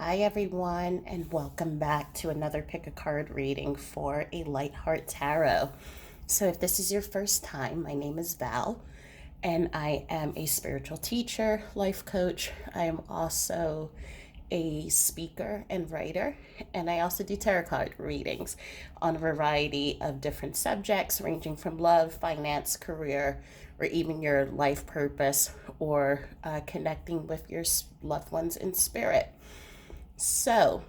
Hi, everyone, and welcome back to another pick a card reading for a Lightheart Tarot. So, if this is your first time, my name is Val, and I am a spiritual teacher, life coach. I am also a speaker and writer, and I also do tarot card readings on a variety of different subjects, ranging from love, finance, career, or even your life purpose, or connecting with your loved ones in spirit. So,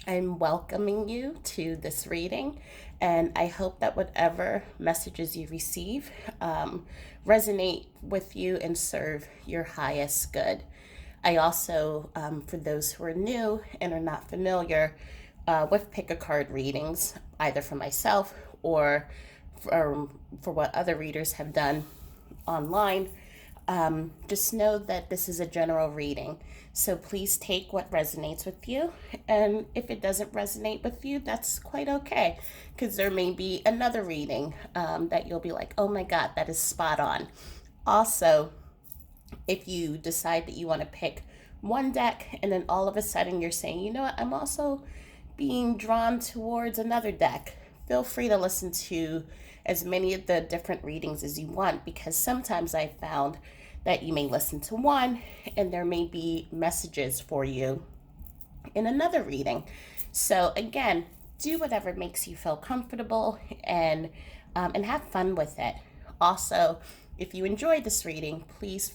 I'm welcoming you to this reading, and I hope that whatever messages you receive resonate with you and serve your highest good. I also, for those who are new and are not familiar with pick a card readings, either for myself or for what other readers have done online, just know that this is a general reading. So please take what resonates with you. And if it doesn't resonate with you, that's quite okay. Because there may be another reading that you'll be like, oh my God, that is spot on. Also, if you decide that you want to pick one deck and then all of a sudden you're saying, you know what, I'm also being drawn towards another deck, feel free to listen to as many of the different readings as you want, because sometimes I found that you may listen to one and there may be messages for you in another reading. So again, do whatever makes you feel comfortable and have fun with it. Also, if you enjoyed this reading, please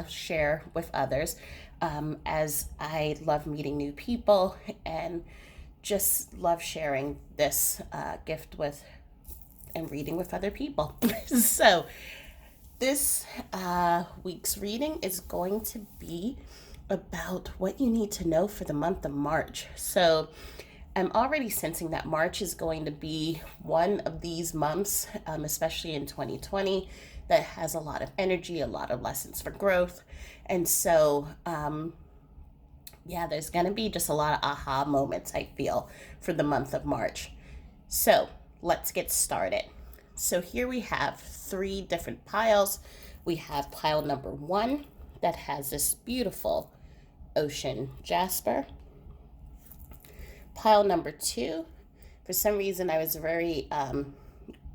share with others, as I love meeting new people and just love sharing this gift with and reading with other people. So, this week's reading is going to be about what you need to know for the month of March. So, I'm already sensing that March is going to be one of these months, especially in 2020, that has a lot of energy, a lot of lessons for growth. And so, yeah, there's going to be just a lot of aha moments, I feel, for the month of March. So, let's get started. So, here we have three different piles. We have pile number one that has this beautiful ocean jasper. Pile number two, for some reason, I was very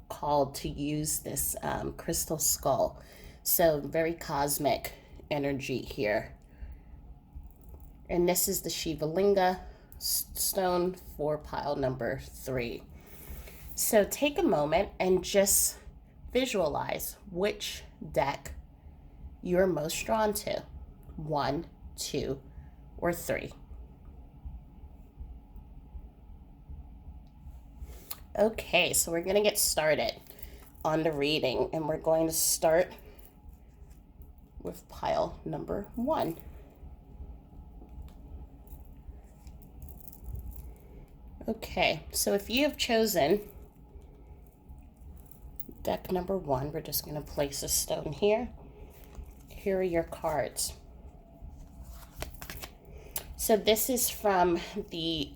called to use this crystal skull. So, very cosmic energy here. And this is the Shiva Linga stone for pile number three. So, take a moment and just visualize which deck you're most drawn to: one, two, or three. Okay, so we're going to get started on the reading, and we're going to start with pile number one. Okay, so if you have chosen deck number one, we're just going to place a stone here. Here are your cards. So this is from the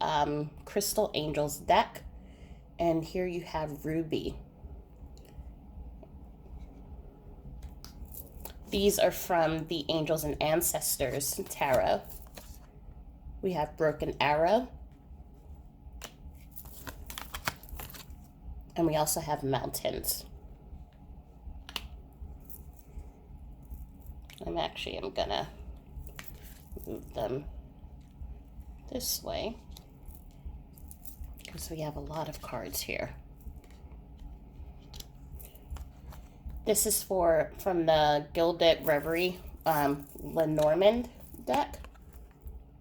Crystal Angels deck, and here you have Ruby. These are from the Angels and Ancestors Tarot. We have Broken Arrow, and we also have Mountains. I'm gonna move them this way because we have a lot of cards here. This is from the Gilded Reverie Lenormand deck.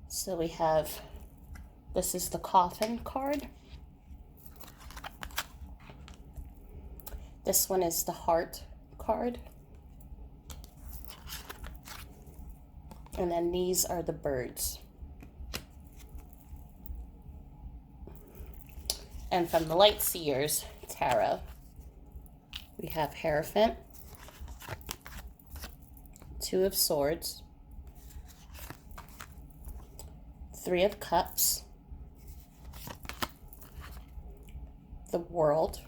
So we have, this is the Coffin card. This one is the Heart card. And then these are the birds. And from the Light Seers Tarot, we have Hierophant, Two of Swords, Three of Cups, the World,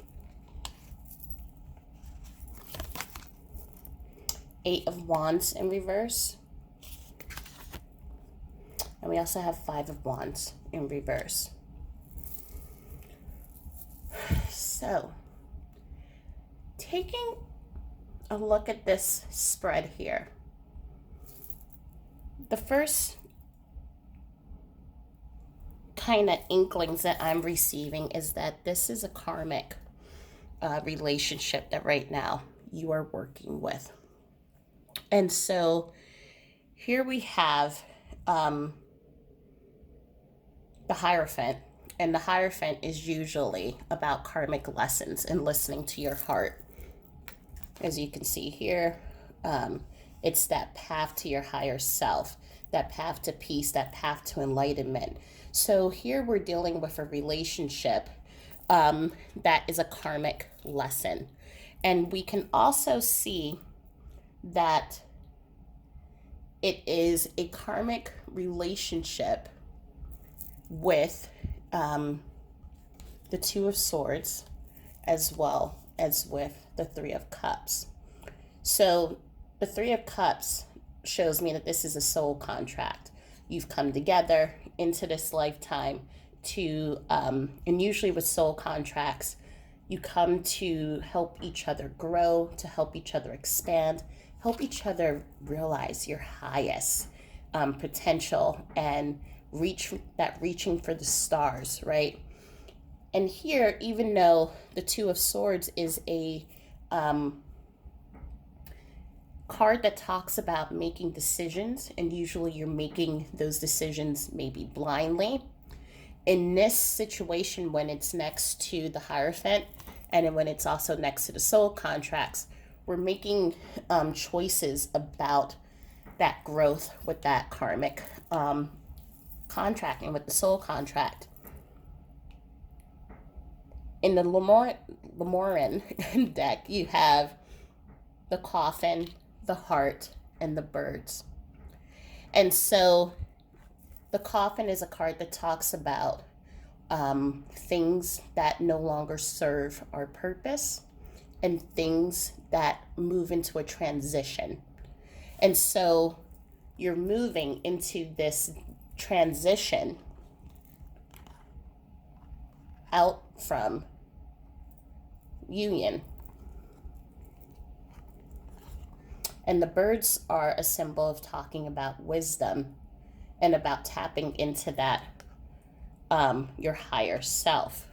Eight of Wands in reverse, And we also have Five of Wands in reverse. So, taking a look at this spread here, the first kind of inklings that I'm receiving is that this is a karmic relationship that right now you are working with. And so here we have the Hierophant. And the Hierophant is usually about karmic lessons and listening to your heart. As you can see here, it's that path to your higher self, that path to peace, that path to enlightenment. So here we're dealing with a relationship that is a karmic lesson. And we can also see that it is a karmic relationship with the Two of Swords, as well as with the Three of Cups. So the Three of Cups shows me that this is a soul contract. You've come together into this lifetime to, and usually with soul contracts, you come to help each other grow, to help each other expand, help each other realize your highest potential and reaching for the stars, right? And here, even though the Two of Swords is a card that talks about making decisions, and usually you're making those decisions maybe blindly. In this situation, when it's next to the Hierophant and when it's also next to the soul contracts, we're making choices about that growth with that karmic contract and with the soul contract. In the Lenormand deck, you have the Coffin, the Heart, and the Birds. And so the Coffin is a card that talks about things that no longer serve our purpose and things that move into a transition. And so you're moving into this transition out from union. And the birds are a symbol of talking about wisdom and about tapping into that, your higher self.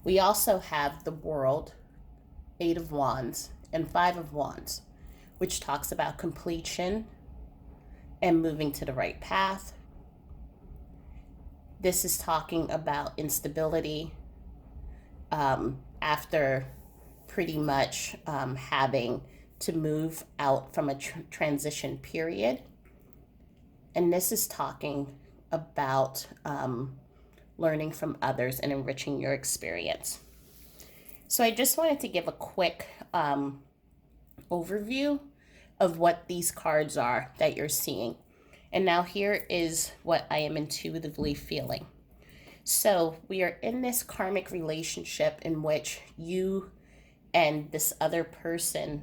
We also have the World, Eight of Wands, and Five of Wands, which talks about completion and moving to the right path. This is talking about instability after pretty much having to move out from a transition period. And this is talking about learning from others and enriching your experience. So I just wanted to give a quick overview of what these cards are that you're seeing. And now here is what I am intuitively feeling. So we are in this karmic relationship in which you and this other person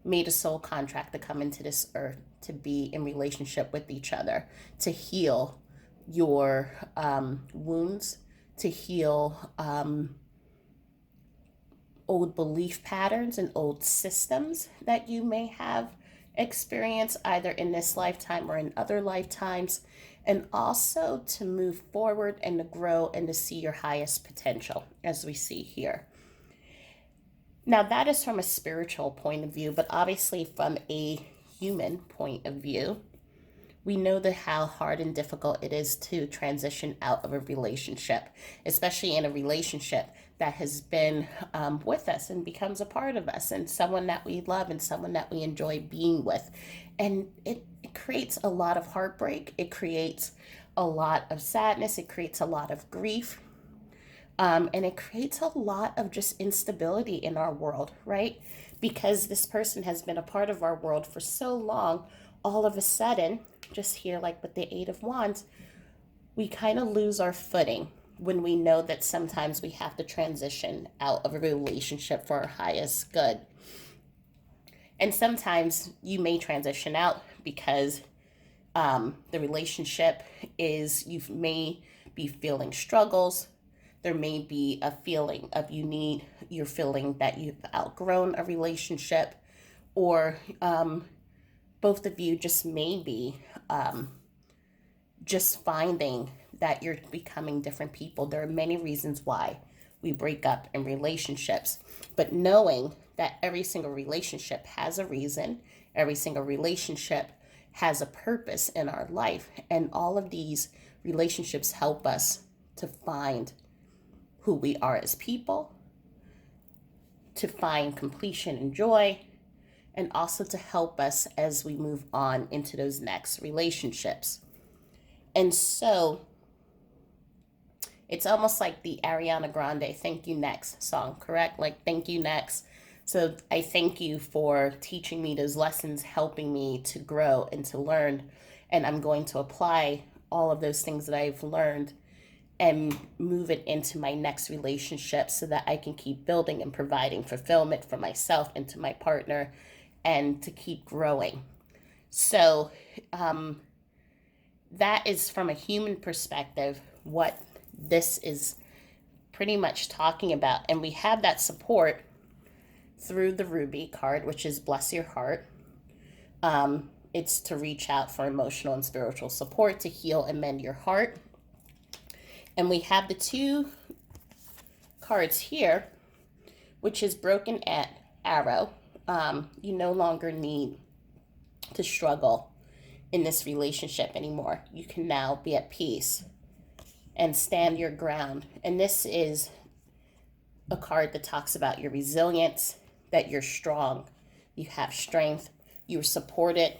made a soul contract to come into this earth to be in relationship with each other, to heal your wounds, to heal old belief patterns and old systems that you may have experienced either in this lifetime or in other lifetimes, and also to move forward and to grow and to see your highest potential, as we see here. Now, that is from a spiritual point of view, but obviously from a human point of view, we know that how hard and difficult it is to transition out of a relationship, especially in a relationship that has been with us and becomes a part of us, and someone that we love and someone that we enjoy being with. And it creates a lot of heartbreak. It creates a lot of sadness. It creates a lot of grief. And it creates a lot of just instability in our world, right? Because this person has been a part of our world for so long, all of a sudden, just here like with the Eight of Wands, we kind of lose our footing when we know that sometimes we have to transition out of a relationship for our highest good. And sometimes you may transition out because the relationship is, you may be feeling struggles. There may be a feeling of you're feeling that you've outgrown a relationship, or both of you just may be just finding that you're becoming different people. There are many reasons why we break up in relationships, but knowing that every single relationship has a reason, every single relationship has a purpose in our life, and all of these relationships help us to find who we are as people, to find completion and joy, and also to help us as we move on into those next relationships. And so it's almost like the Ariana Grande Thank You Next song, correct? Like, thank you next. So I thank you for teaching me those lessons, helping me to grow and to learn. And I'm going to apply all of those things that I've learned and move it into my next relationship so that I can keep building and providing fulfillment for myself and to my partner, and to keep growing. So that is, from a human perspective, what this is pretty much talking about. And we have that support through the Ruby card, which is Bless Your Heart. It's to reach out for emotional and spiritual support to heal and mend your heart. And we have the two cards here, which is Broken Arrow. You no longer need to struggle in this relationship anymore. You can now be at peace and stand your ground. And this is a card that talks about your resilience, that you're strong, you have strength, you're supported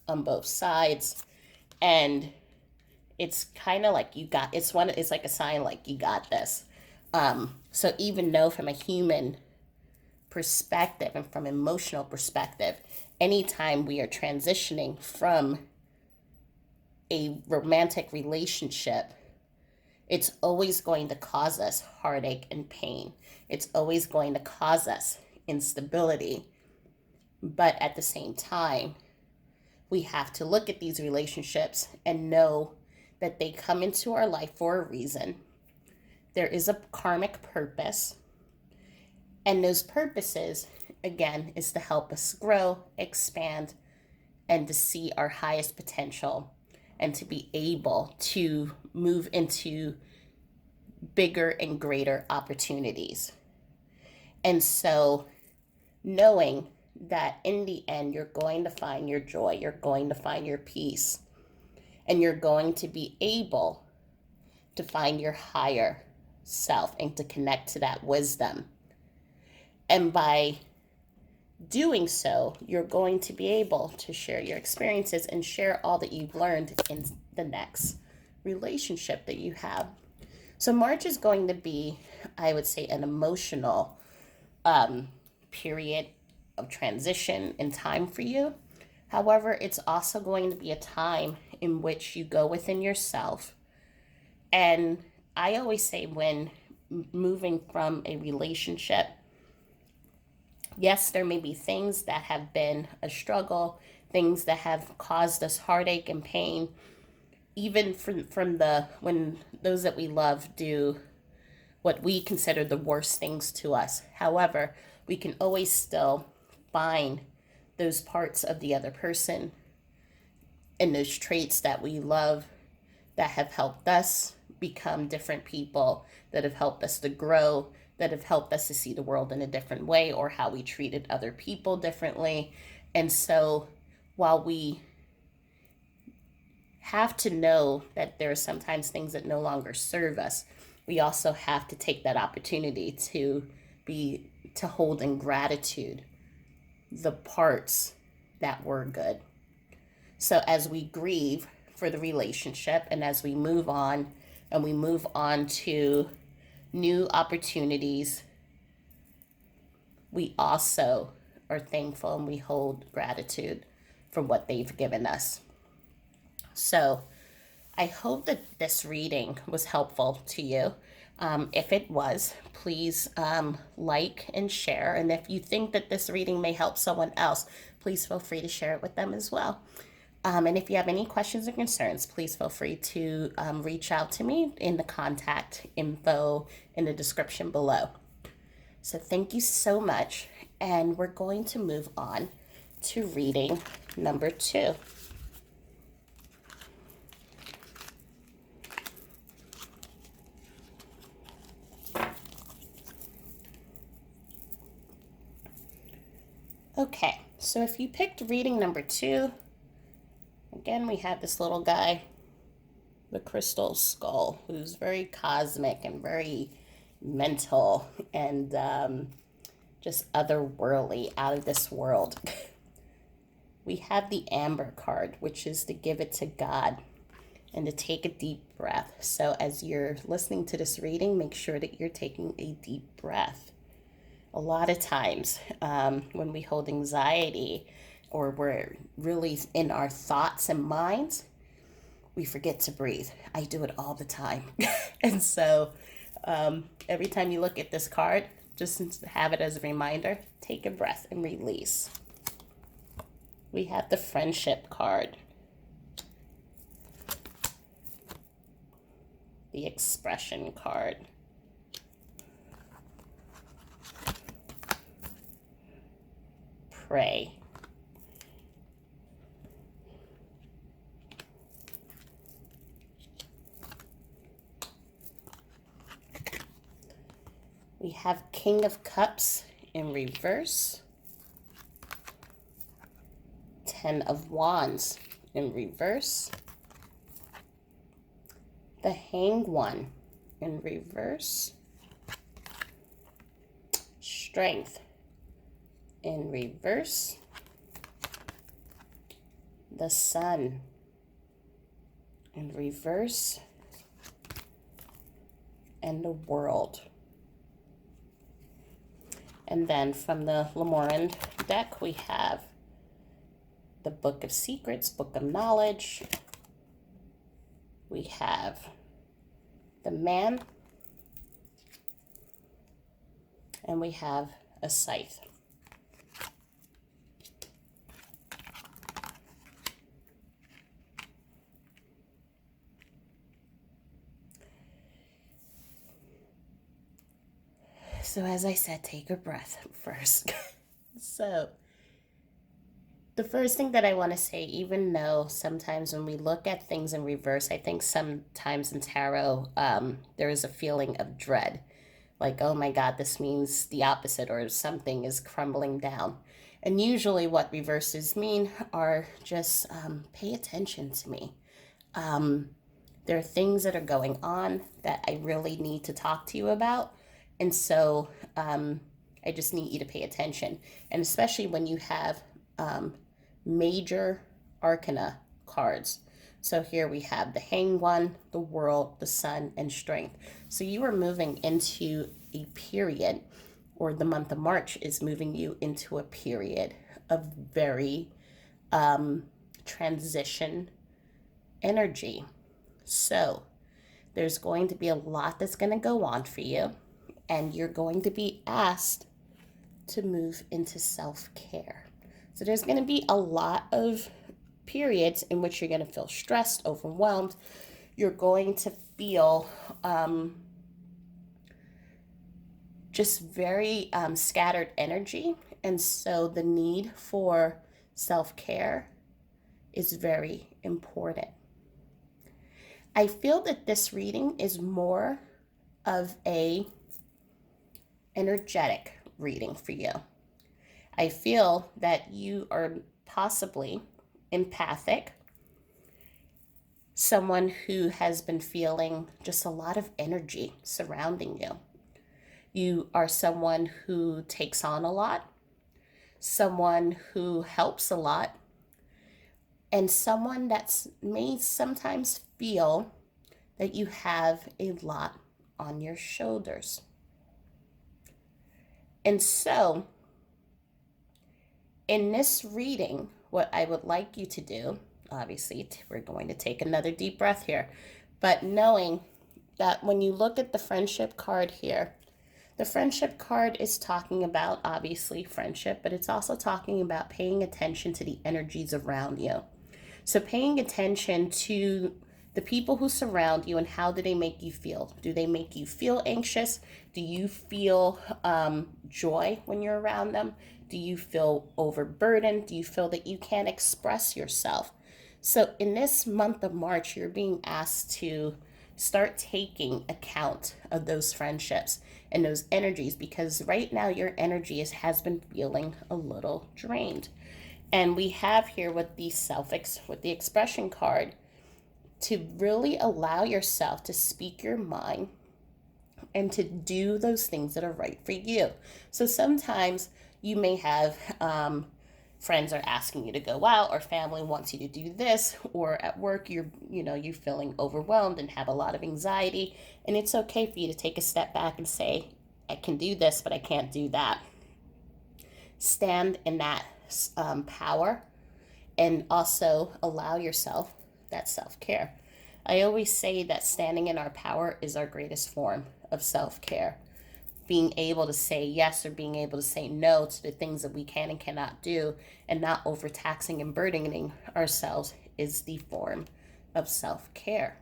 on both sides, and it's kind of like it's like a sign like you got this. So even though from a human perspective and from emotional perspective, anytime we are transitioning from a romantic relationship, it's always going to cause us heartache and pain. It's always going to cause us instability. But at the same time, we have to look at these relationships and know that they come into our life for a reason. There is a karmic purpose. And those purposes, again, is to help us grow, expand, and to see our highest potential, and to be able to move into bigger and greater opportunities. And so knowing that in the end, you're going to find your joy, you're going to find your peace, and you're going to be able to find your higher self and to connect to that wisdom. And by doing so, you're going to be able to share your experiences and share all that you've learned in the next relationship that you have. So March is going to be, I would say, an emotional period of transition and time for you. However, it's also going to be a time in which you go within yourself. And I always say, when moving from a relationship, yes, there may be things that have been a struggle, things that have caused us heartache and pain, even from when those that we love do what we consider the worst things to us. However, we can always still find those parts of the other person and those traits that we love that have helped us become different people, that have helped us to grow, that have helped us to see the world in a different way, or how we treated other people differently. And so while we have to know that there are sometimes things that no longer serve us, we also have to take that opportunity to hold in gratitude the parts that were good. So as we grieve for the relationship, and as we move on to new opportunities, we also are thankful and we hold gratitude for what they've given us. So I hope that this reading was helpful to you. If it was, please like and share. And if you think that this reading may help someone else, please feel free to share it with them as well. And if you have any questions or concerns, please feel free to reach out to me in the contact info in the description below. So thank you so much. And we're going to move on to reading number 2. Okay, so if you picked reading number 2, again, we have this little guy, the crystal skull, who's very cosmic and very mental and just otherworldly, out of this world. We have the Amber card, which is to give it to God and to take a deep breath. So as you're listening to this reading, make sure that you're taking a deep breath. A lot of times when we hold anxiety or we're really in our thoughts and minds, we forget to breathe. I do it all the time. And so every time you look at this card, just have it as a reminder, take a breath and release. We have the Friendship card, the Expression card, Pray, we have King of Cups in reverse, Ten of Wands in reverse, the Hanged One in reverse, Strength in reverse, the Sun in reverse, and the World. And then from the Lenormand deck, we have the Book of Secrets, Book of Knowledge. We have the Man, and we have a Scythe. So as I said, take a breath first. So the first thing that I want to say, even though sometimes when we look at things in reverse, I think sometimes in tarot, there is a feeling of dread. Like, oh my God, this means the opposite, or something is crumbling down. And usually what reverses mean are just pay attention to me. There are things that are going on that I really need to talk to you about. And so I just need you to pay attention. And especially when you have major arcana cards. So here we have the Hanged One, the World, the Sun, and Strength. So you are moving into a period, or the month of March is moving you into a period of very transition energy. So there's going to be a lot that's going to go on for you. And you're going to be asked to move into self-care. So there's going to be a lot of periods in which you're going to feel stressed, overwhelmed. You're going to feel just very scattered energy. And so the need for self-care is very important. I feel that this reading is more of a energetic reading for you. I feel that you are possibly empathic, someone who has been feeling just a lot of energy surrounding you. You are someone who takes on a lot, someone who helps a lot, and someone that may sometimes feel that you have a lot on your shoulders. And so, in this reading, what I would like you to do, obviously, we're going to take another deep breath here, but knowing that when you look at the Friendship card here, The friendship card is talking about, obviously, friendship, but it's also talking about paying attention to the energies around you. So paying attention to the people who surround you and how do they make you feel? Do they make you feel anxious? Do you feel joy when you're around them? Do you feel overburdened? Do you feel that you can't express yourself? So in this month of March, you're being asked to start taking account of those friendships and those energies, because right now your energy has been feeling a little drained. And we have here with with the expression card, to really allow yourself to speak your mind and to do those things that are right for you. So sometimes you may have friends are asking you to go out, or family wants you to do this, or at work you're feeling overwhelmed and have a lot of anxiety, and it's okay for you to take a step back and say, I can do this, but I can't do that. Stand in that power, and also allow yourself that self-care. I always say that standing in our power is our greatest form of self-care. Being able to say yes or being able to say no to the things that we can and cannot do, and not overtaxing and burdening ourselves, is the form of self-care.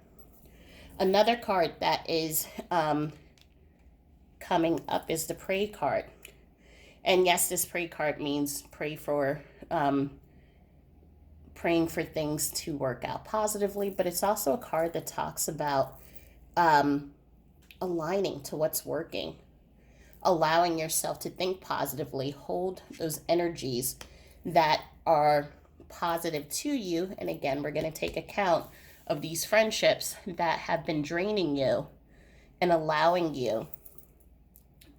Another card that is coming up is the pray card. And yes, this pray card means praying for things to work out positively, but it's also a card that talks about aligning to what's working, allowing yourself to think positively, hold those energies that are positive to you. And again, we're going to take account of these friendships that have been draining you and allowing you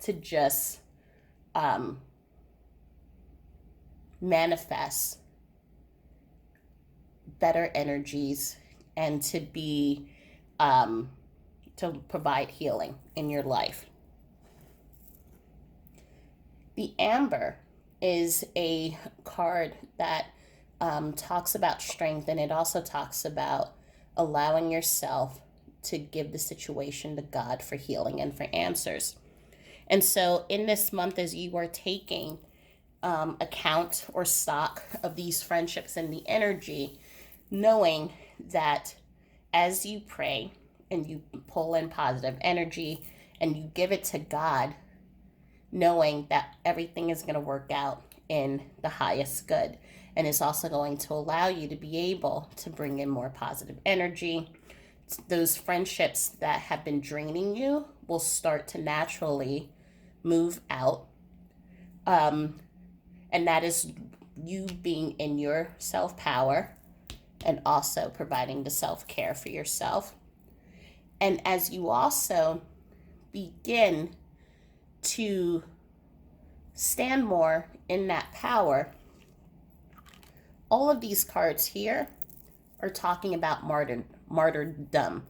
to just manifest better energies and to be to provide healing in your life. The Amber is a card that talks about strength, and it also talks about allowing yourself to give the situation to God for healing and for answers. And so in this month, as you are taking account or stock of these friendships and the energy, knowing that as you pray and you pull in positive energy and you give it to God, knowing that everything is going to work out in the highest good. And it's also going to allow you to be able to bring in more positive energy. Those friendships that have been draining you will start to naturally move out. And that is you being in your self-power and also providing the self-care for yourself. And as you also begin to stand more in that power, all of these cards here are talking about martyrdom.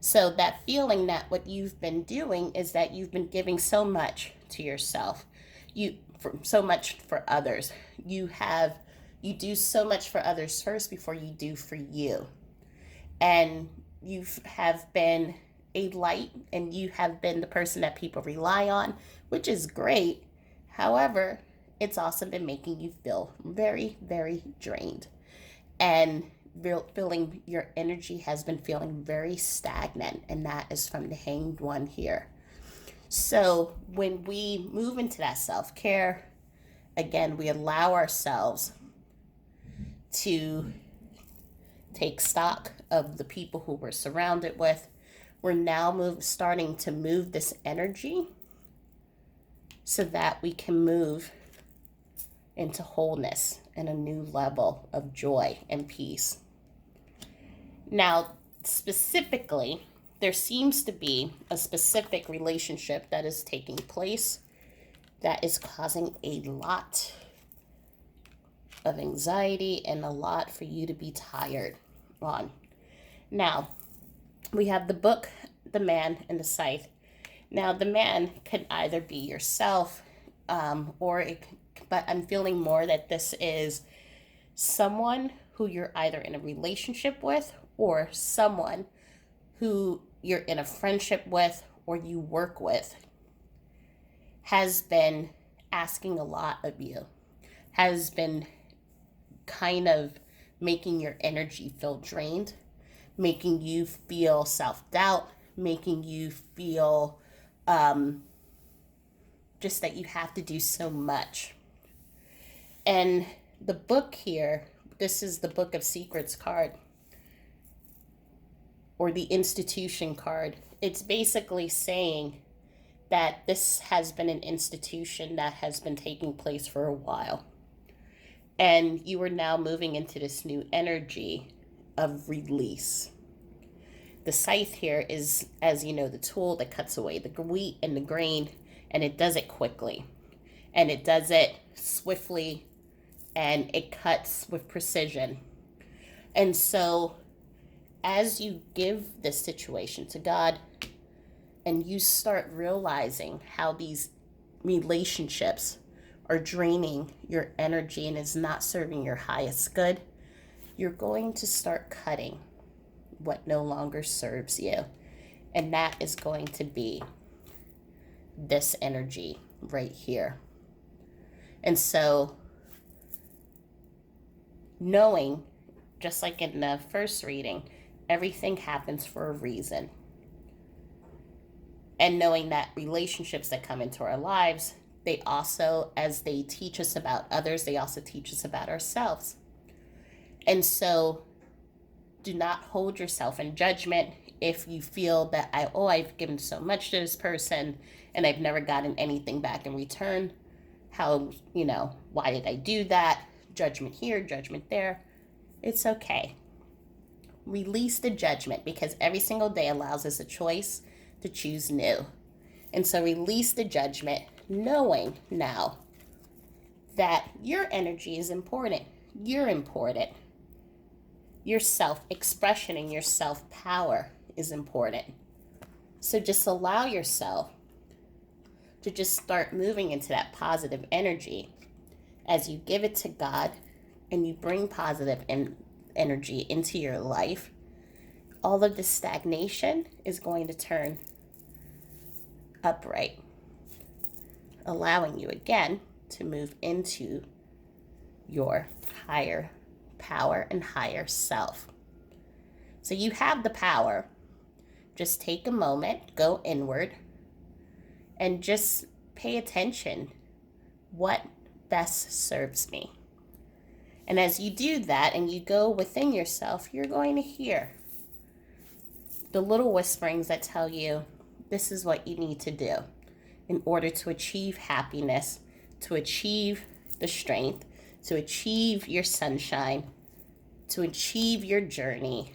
So that feeling that what you've been doing is that you've been giving so much to yourself, so much for others. You do so much for others first before you do for you. And you have been a light, and you have been the person that people rely on, which is great. However, it's also been making you feel very, very drained. And feeling your energy has been feeling very stagnant, and that is from the Hanged One here. So when we move into that self-care, again, we allow ourselves to take stock of the people who we're surrounded with. We're now starting to move this energy so that we can move into wholeness and a new level of joy and peace. Now, specifically, there seems to be a specific relationship that is taking place that is causing a lot of anxiety and a lot for you to be tired on. Now, we have the Book, the Man, and the Scythe. Now, the man could either be yourself, but I'm feeling more that this is someone who you're either in a relationship with, or someone who you're in a friendship with, or you work with. has been asking a lot of you, has been kind of making your energy feel drained, making you feel self-doubt, making you feel just that you have to do so much. And the book here, this is the Book of Secrets card, or the institution card. It's basically saying that this has been an institution that has been taking place for a while. And you are now moving into this new energy of release. The scythe here is, as you know, the tool that cuts away the wheat and the grain, and it does it quickly. And it does it swiftly, and it cuts with precision. And so, as you give this situation to God, and you start realizing how these relationships are draining your energy and is not serving your highest good, you're going to start cutting what no longer serves you. And that is going to be this energy right here. And so, knowing, just like in the first reading, everything happens for a reason. And knowing that relationships that come into our lives, they also, as they teach us about others, they also teach us about ourselves. And so, do not hold yourself in judgment if you feel that I've given so much to this person and I've never gotten anything back in return. How, why did I do that? Judgment here, judgment there. It's okay. Release the judgment, because every single day allows us a choice to choose new. And so release the judgment, knowing now that your energy is important. You're important. Your self-expression and your self-power is important. So just allow yourself to just start moving into that positive energy as you give it to God and you bring positive energy into your life. All of the stagnation is going to turn upright, allowing you again to move into your higher power and higher self. So you have the power. Just take a moment, go inward, and just pay attention. What best serves me? And as you do that and you go within yourself, you're going to hear the little whisperings that tell you this is what you need to do in order to achieve happiness, to achieve the strength, to achieve your sunshine, to achieve your journey,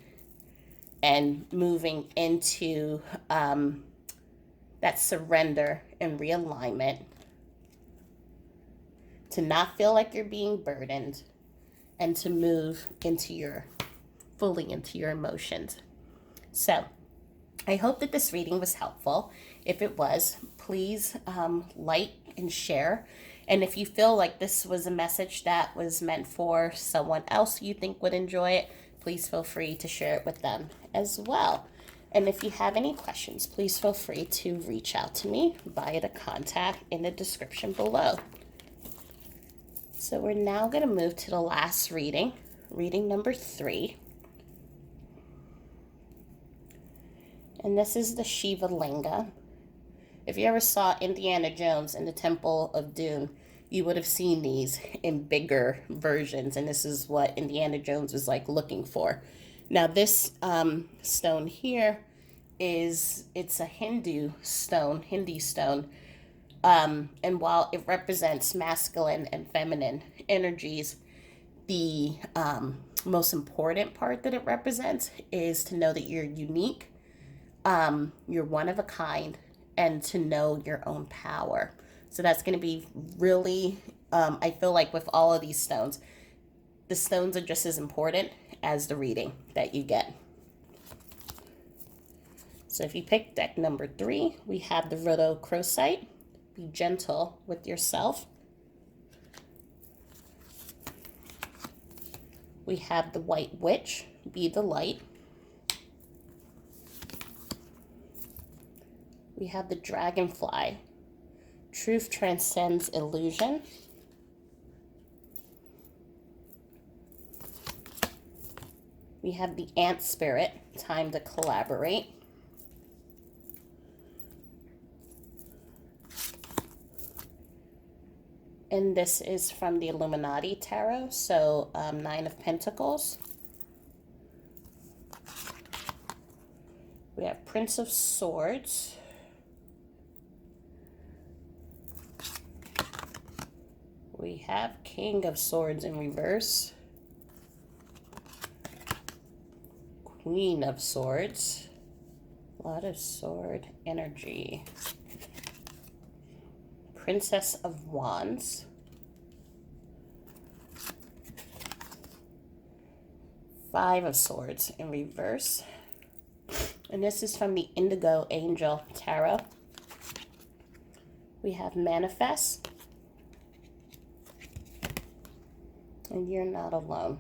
and moving into that surrender and realignment, to not feel like you're being burdened, and to move fully into your emotions. So, I hope that this reading was helpful. If it was, please like and share. And if you feel like this was a message that was meant for someone else you think would enjoy it, please feel free to share it with them as well. And if you have any questions, please feel free to reach out to me via the contact in the description below. So we're now going to move to the last reading, reading number 3. And this is the Shiva Linga. If you ever saw Indiana Jones in the Temple of Doom, you would have seen these in bigger versions. And this is what Indiana Jones was looking for. Now this stone here it's a Hindu stone. And while it represents masculine and feminine energies, the most important part that it represents is to know that you're unique, you're one of a kind, and to know your own power. So that's going to be really, I feel like with all of these stones, the stones are just as important as the reading that you get. So if you pick deck number 3, we have the Rhodochrosite. Be gentle with yourself. We have the White Witch. Be the light. We have the Dragonfly. Truth transcends illusion. We have the ant spirit, time to collaborate. And this is from the Illuminati Tarot, so Nine of Pentacles. We have Prince of Swords. We have King of Swords in reverse. Queen of Swords. A lot of sword energy. Princess of Wands. Five of Swords in reverse. And this is from the Indigo Angel Tarot. We have Manifest. And you're not alone.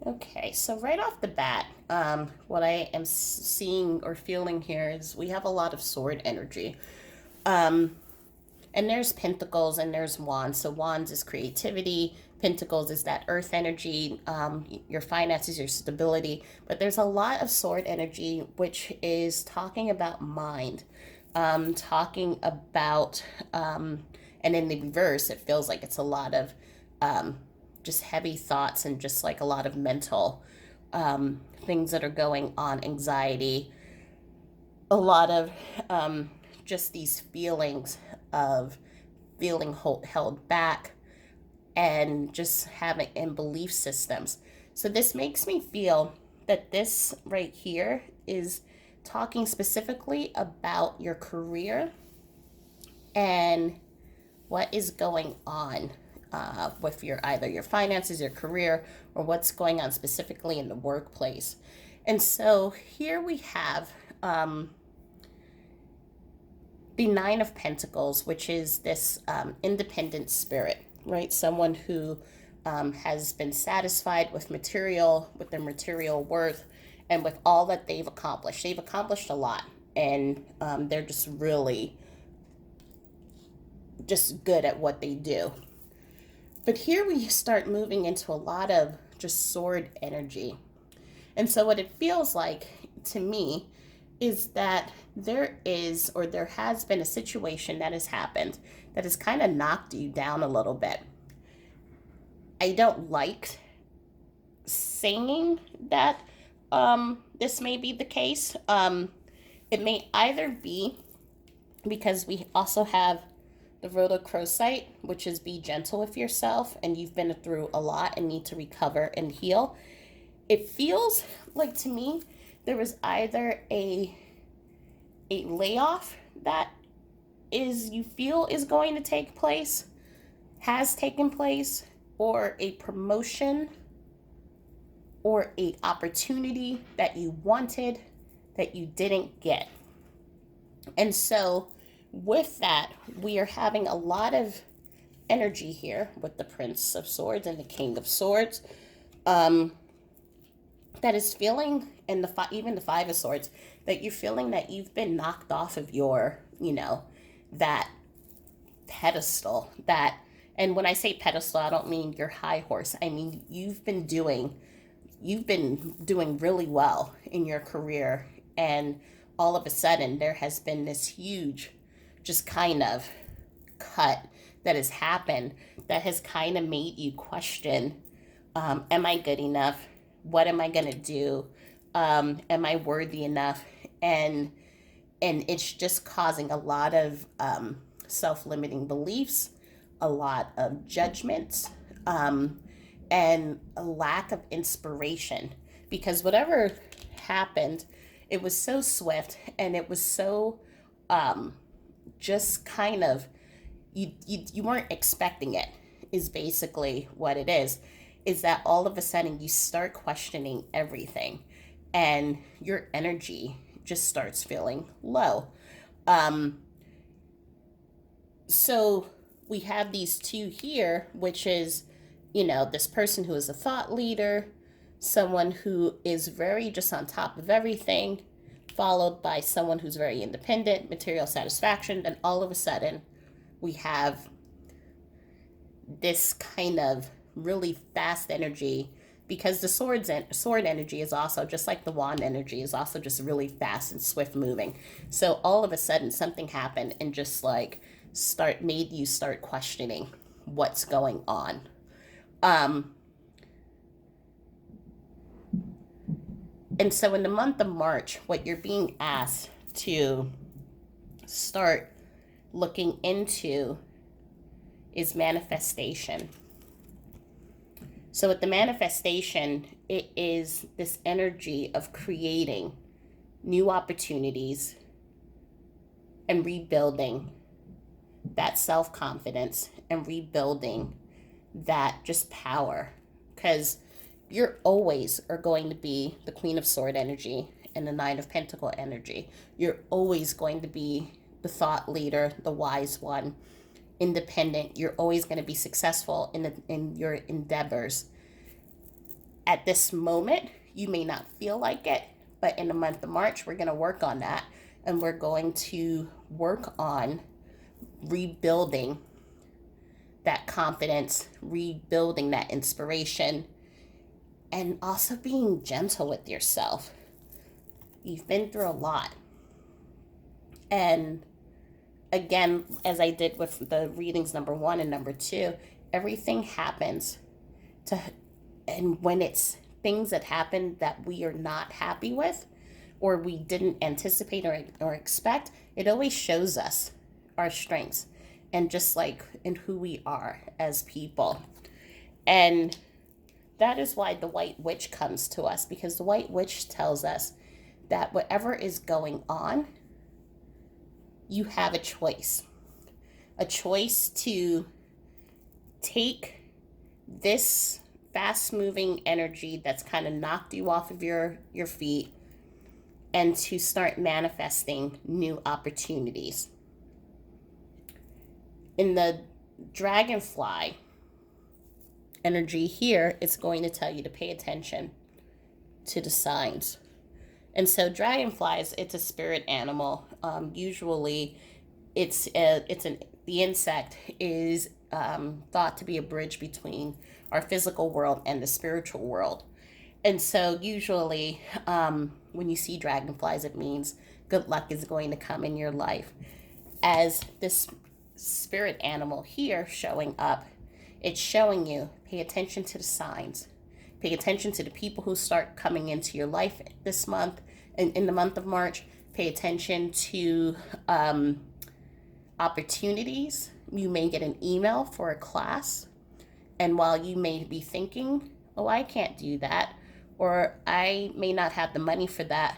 Okay, so right off the bat, what I am seeing or feeling here is we have a lot of sword energy. And there's pentacles and there's wands. So wands is creativity. Pentacles is that earth energy, your finances, your stability. But there's a lot of sword energy, which is talking about mind, talking about, and in the reverse, it feels like it's a lot of just heavy thoughts and just like a lot of mental things that are going on, anxiety, a lot of just these feelings of feeling held back and just having in belief systems. So this makes me feel that this right here is talking specifically about your career and what is going on with your either your finances, your career, or what's going on specifically in the workplace. And so here we have the Nine of Pentacles, which is this independent spirit, right? Someone who has been satisfied with their material worth, and with all that they've accomplished. They've accomplished a lot, and they're just really just good at what they do. But here we start moving into a lot of just sword energy. And so what it feels like to me is that there is, or there has been, a situation that has happened that has kind of knocked you down a little bit. I don't like saying that this may be the case. It may either be because we also have the rhodochrosite, which is be gentle with yourself, and you've been through a lot and need to recover and heal. It feels like to me there was either a layoff that you feel is going to take place, has taken place, or a promotion or a opportunity that you wanted that you didn't get. And so with that, we are having a lot of energy here with the Prince of Swords and the King of Swords, that is feeling, and even the Five of Swords, that you're feeling that you've been knocked off of your, that pedestal. And when I say pedestal, I don't mean your high horse. I mean you've been doing really well in your career, and all of a sudden there has been this huge just kind of cut that has happened that has kind of made you question, am I good enough? What am I going to do? Am I worthy enough? And it's just causing a lot of self-limiting beliefs, a lot of judgments, and a lack of inspiration, because whatever happened, it was so swift, and it was so just kind of you weren't expecting it, is basically what it is that all of a sudden you start questioning everything, and your energy just starts feeling low. So we have these two here, which is, this person who is a thought leader, someone who is very just on top of everything, followed by someone who's very independent, material satisfaction. Then all of a sudden, we have this kind of really fast energy, because the sword energy is also just like the wand energy, is also just really fast and swift moving. So all of a sudden something happened and just like made you start questioning what's going on. And so in the month of March, what you're being asked to start looking into is manifestation. So with the manifestation, it is this energy of creating new opportunities and rebuilding that self-confidence and rebuilding that just power. Because you're always are going to be the Queen of Sword energy and the Nine of Pentacle energy. You're always going to be the thought leader, the wise one, independent. You're always going to be successful in your endeavors. At this moment, you may not feel like it, but in the month of March, we're going to work on that, and we're going to work on rebuilding that confidence, rebuilding that inspiration, and also being gentle with yourself. You've been through a lot. And again, as I did with the readings number 1 and number 2, everything happens and when it's things that happen that we are not happy with or we didn't anticipate or expect, it always shows us our strengths and just like in who we are as people. And that is why the White Witch comes to us, because the White Witch tells us that whatever is going on, you have a choice to take this fast moving energy that's kind of knocked you off of your feet and to start manifesting new opportunities. In the dragonfly energy here, it's going to tell you to pay attention to the signs. And so dragonflies, it's a spirit animal. Usually the insect is thought to be a bridge between our physical world and the spiritual world. And so usually when you see dragonflies, it means good luck is going to come in your life. As this spirit animal here showing up, it's showing you, pay attention to the signs. Pay attention to the people who start coming into your life this month, in the month of March. Pay attention to opportunities. You may get an email for a class, and while you may be thinking, oh, I can't do that, or I may not have the money for that,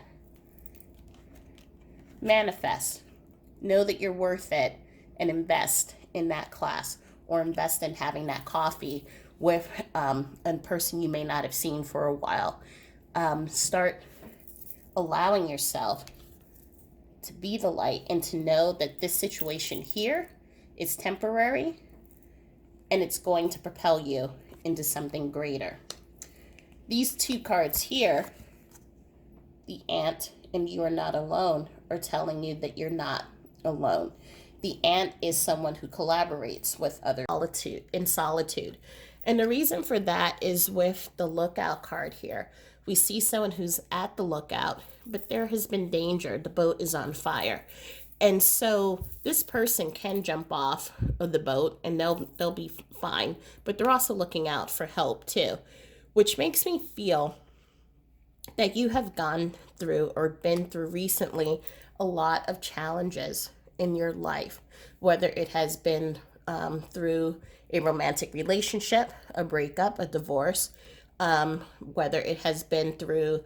manifest. Know that you're worth it and invest in that class, or invest in having that coffee with a person you may not have seen for a while. Start allowing yourself to be the light and to know that this situation here is temporary and it's going to propel you into something greater. These 2 cards here, the ant and you are not alone, are telling you that you're not alone. The ant is someone who collaborates with others in solitude. And the reason for that is with the lookout card here. We see someone who's at the lookout, but there has been danger. The boat is on fire. And so this person can jump off of the boat and they'll be fine, but they're also looking out for help too, which makes me feel that you have gone through or been through recently a lot of challenges in your life, whether it has been through a romantic relationship, a breakup, a divorce, whether it has been through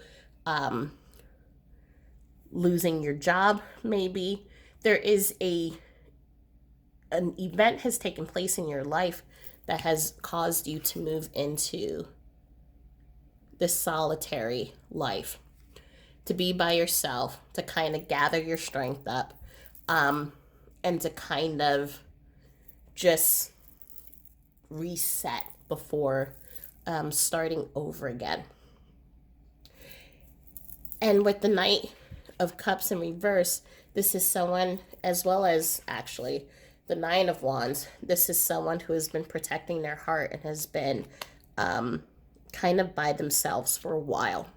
losing your job, maybe. There is an event has taken place in your life that has caused you to move into this solitary life, to be by yourself, to kind of gather your strength up, and to kind of just reset before starting over again. And with the Knight of Cups in reverse, this is someone, as well as actually the Nine of Wands, this is someone who has been protecting their heart and has been kind of by themselves for a while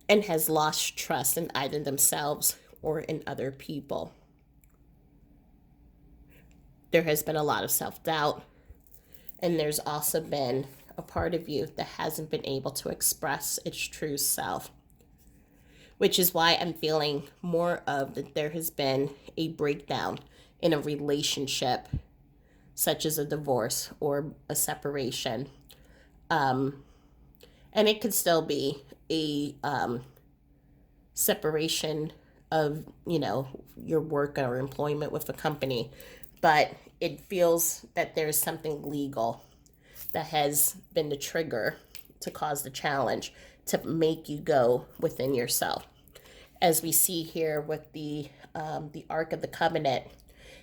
and has lost trust in either themselves or in other people. There has been a lot of self-doubt, and there's also been a part of you that hasn't been able to express its true self, which is why I'm feeling more of that there has been a breakdown in a relationship, such as a divorce or a separation. And it could still be a separation of, your work or employment with a company, but it feels that there's something legal that has been the trigger to cause the challenge to make you go within yourself. As we see here with the Ark of the Covenant,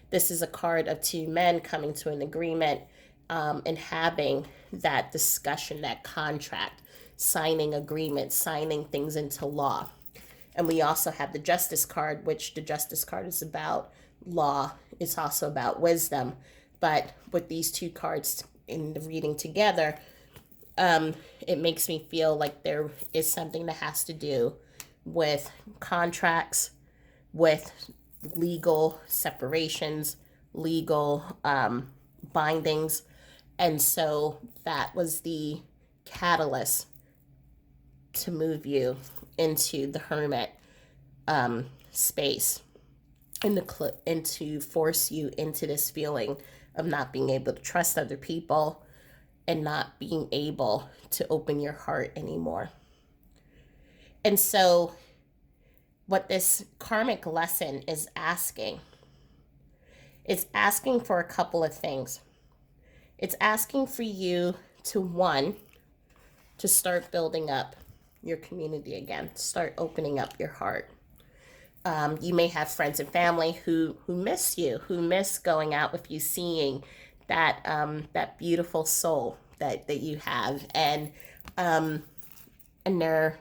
this is a card of two men coming to an agreement and having that discussion, that contract, signing agreements, signing things into law. And we also have the Justice card, which the Justice card is about law. It's also about wisdom. But with these two cards in the reading together, it makes me feel like there is something that has to do with contracts, with legal separations, legal bindings. And so that was the catalyst to move you into the hermit space and to force you into this feeling of not being able to trust other people and not being able to open your heart anymore. And so what this karmic lesson is asking, it's asking for a couple of things. It's asking for you to, one, to start building up your community again, start opening up your heart. You may have friends and family who miss you, who miss going out with you, seeing that beautiful soul that you have, and they're,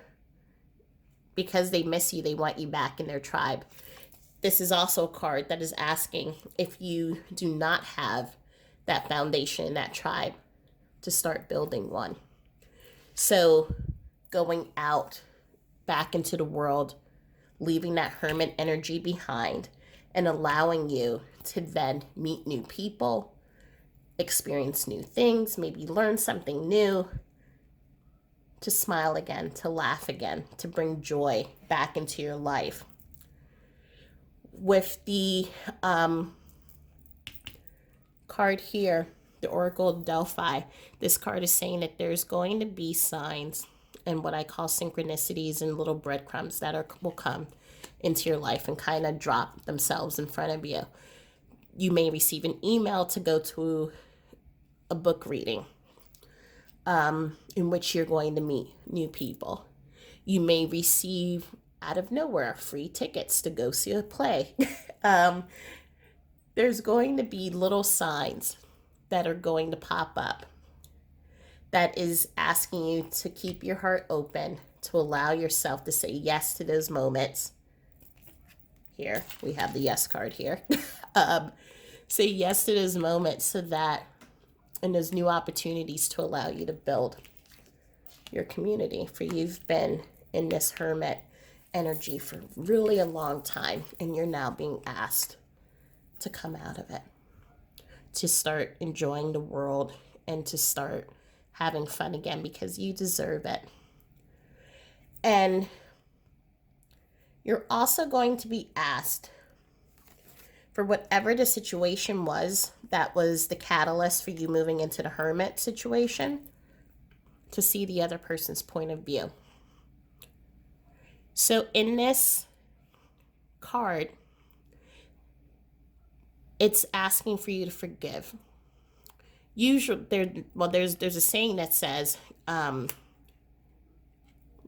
because they miss you, they want you back in their tribe. This is also a card that is asking, if you do not have that foundation, that tribe, to start building one. So going out back into the world, leaving that hermit energy behind, and allowing you to then meet new people, experience new things, maybe learn something new, to smile again, to laugh again, to bring joy back into your life. With the card here, the Oracle of Delphi, this card is saying that there's going to be signs and what I call synchronicities and little breadcrumbs that will come into your life and kind of drop themselves in front of you. You may receive an email to go to a book reading in which you're going to meet new people. You may receive, out of nowhere, free tickets to go see a play. There's going to be little signs that are going to pop up that is asking you to keep your heart open, to allow yourself to say yes to those moments. Here, we have the yes card here. Say yes to those moments so that, and those new opportunities to allow you to build your community. For you've been in this hermit energy for really a long time, and you're now being asked to come out of it, to start enjoying the world and to start having fun again, because you deserve it. And you're also going to be asked, for whatever the situation was that was the catalyst for you moving into the hermit situation, to see the other person's point of view. So in this card, it's asking for you to forgive. Usually, there's a saying that says,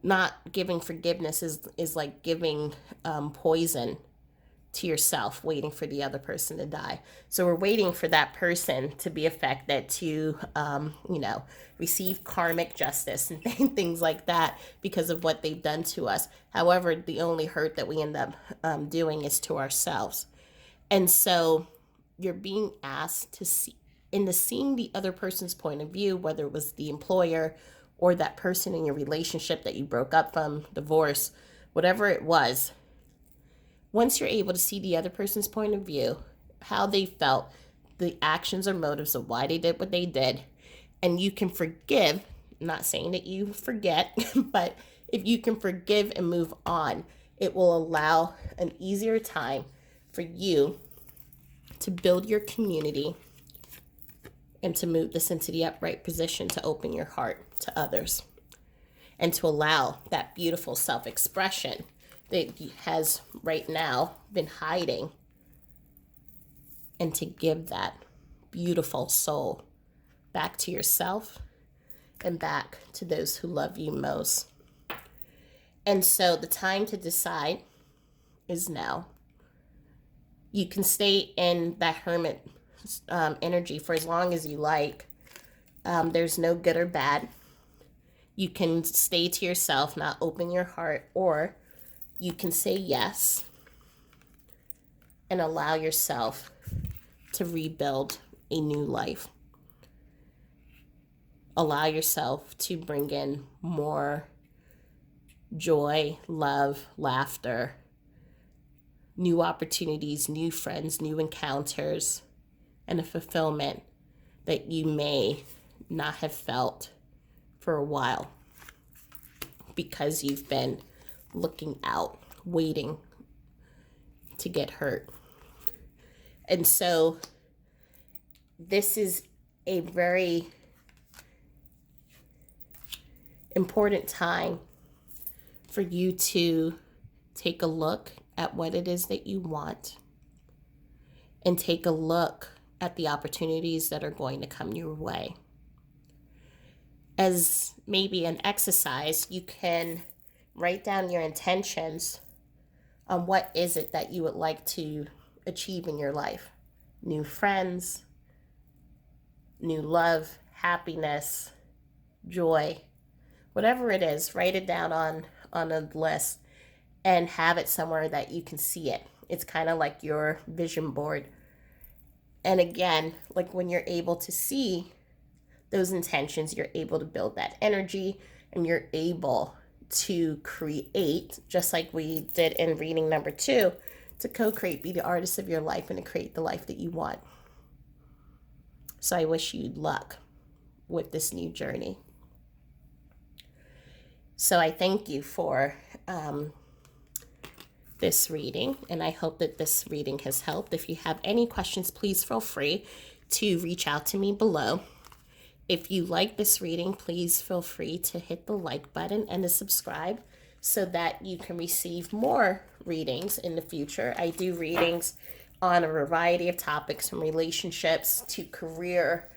not giving forgiveness is like giving poison to yourself, waiting for the other person to die. So we're waiting for that person to be affected, to, receive karmic justice and things like that because of what they've done to us. However, the only hurt that we end up doing is to ourselves. And so you're being asked to see, into seeing the other person's point of view, whether it was the employer or that person in your relationship that you broke up from, divorce, whatever it was. Once you're able to see the other person's point of view, how they felt, the actions or motives of why they did what they did, and you can forgive, I'm not saying that you forget, but if you can forgive and move on, it will allow an easier time for you to build your community and to move this into the upright position, to open your heart to others and to allow that beautiful self-expression that has right now been hiding, and to give that beautiful soul back to yourself and back to those who love you most. And so the time to decide is now. You can stay in that hermit energy for as long as you like. There's no good or bad. You can stay to yourself, not open your heart, or you can say yes and allow yourself to rebuild a new life. Allow yourself to bring in more joy, love, laughter, new opportunities, new friends, new encounters, and a fulfillment that you may not have felt for a while because you've been looking out, waiting to get hurt. And so this is a very important time for you to take a look at what it is that you want and take a look at the opportunities that are going to come your way. As maybe an exercise, you can write down your intentions on what is it that you would like to achieve in your life. New friends, new love, happiness, joy, whatever it is, write it down on a list and have it somewhere that you can see it. It's kind of like your vision board. And again, like when you're able to see those intentions, you're able to build that energy and you're able to create, just like we did in reading number 2, to co-create, be the artist of your life and to create the life that you want. So I wish you luck with this new journey. So I thank you for this reading, and I hope that this reading has helped. If you have any questions, please feel free to reach out to me below. If you like this reading, please feel free to hit the like button and to subscribe so that you can receive more readings in the future. I do readings on a variety of topics, from relationships to career,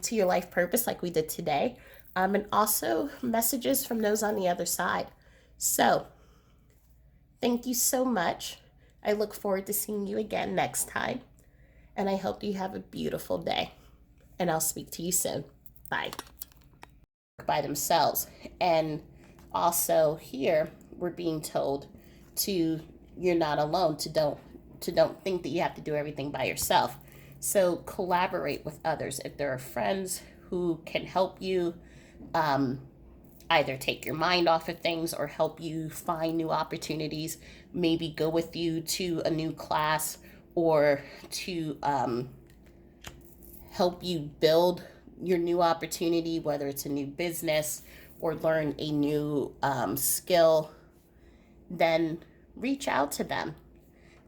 to your life purpose like we did today, and also messages from those on the other side. So thank you so much. I look forward to seeing you again next time, and I hope you have a beautiful day. And I'll speak to you soon. Bye. By themselves. And also here, we're being told to, you're not alone, to don't think that you have to do everything by yourself. So collaborate with others. If there are friends who can help you either take your mind off of things or help you find new opportunities, maybe go with you to a new class or to help you build your new opportunity, whether it's a new business or learn a new skill, then reach out to them.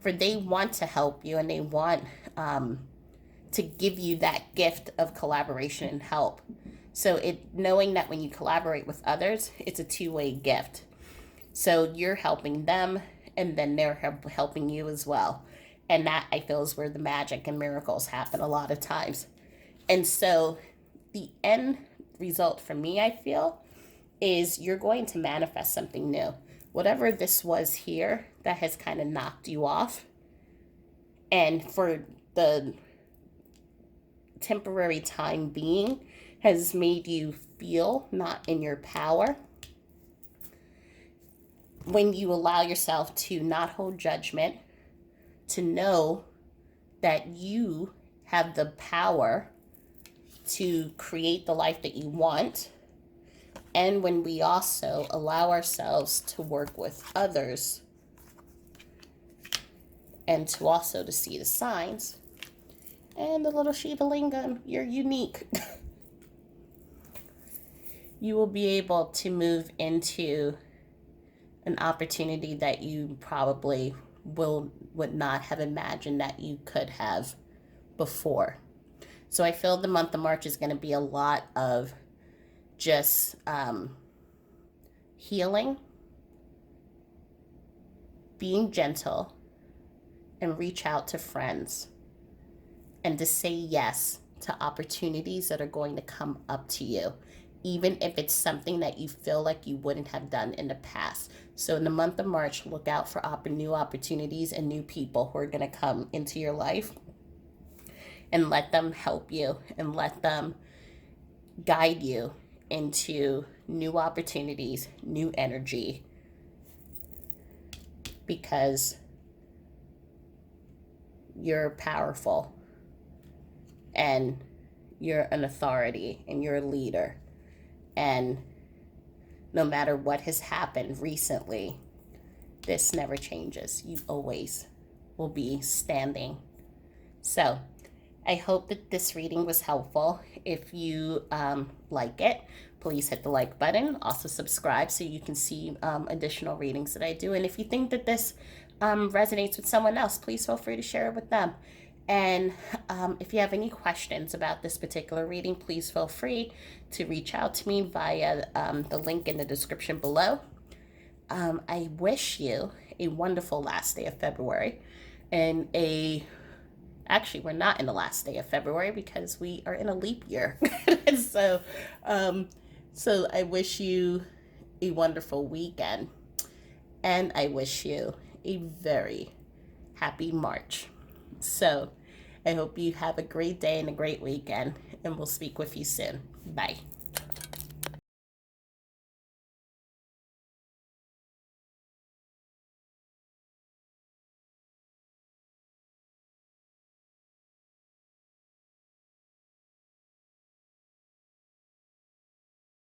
For they want to help you and they want to give you that gift of collaboration and help. So knowing that when you collaborate with others, it's a two-way gift. So you're helping them and then they're helping you as well. And that, I feel, is where the magic and miracles happen a lot of times. And so the end result for me, I feel, is you're going to manifest something new. Whatever this was here that has kind of knocked you off, and for the temporary time being has made you feel not in your power. When you allow yourself to not hold judgment, to know that you have the power to create the life that you want, and when we also allow ourselves to work with others and to also to see the signs, and the little Shiva Lingam, you're unique. You will be able to move into an opportunity that you probably would not have imagined that you could have before. So I feel the month of March is going to be a lot of just healing, being gentle, and reach out to friends, and to say yes to opportunities that are going to come up to you, even if it's something that you feel like you wouldn't have done in the past. So in the month of March, look out for new opportunities and new people who are going to come into your life, and let them help you and let them guide you into new opportunities, new energy, because you're powerful and you're an authority and you're a leader. And no matter what has happened recently, this never changes. You always will be standing. So I hope that this reading was helpful. If you like it, please hit the like button. Also subscribe so you can see additional readings that I do. And if you think that this resonates with someone else, please feel free to share it with them. And if you have any questions about this particular reading, please feel free to reach out to me via the link in the description below. I wish you a wonderful last day of February, and actually, we're not in the last day of February because we are in a leap year. so I wish you a wonderful weekend, and I wish you a very happy March. So I hope you have a great day and a great weekend, and we'll speak with you soon. Bye.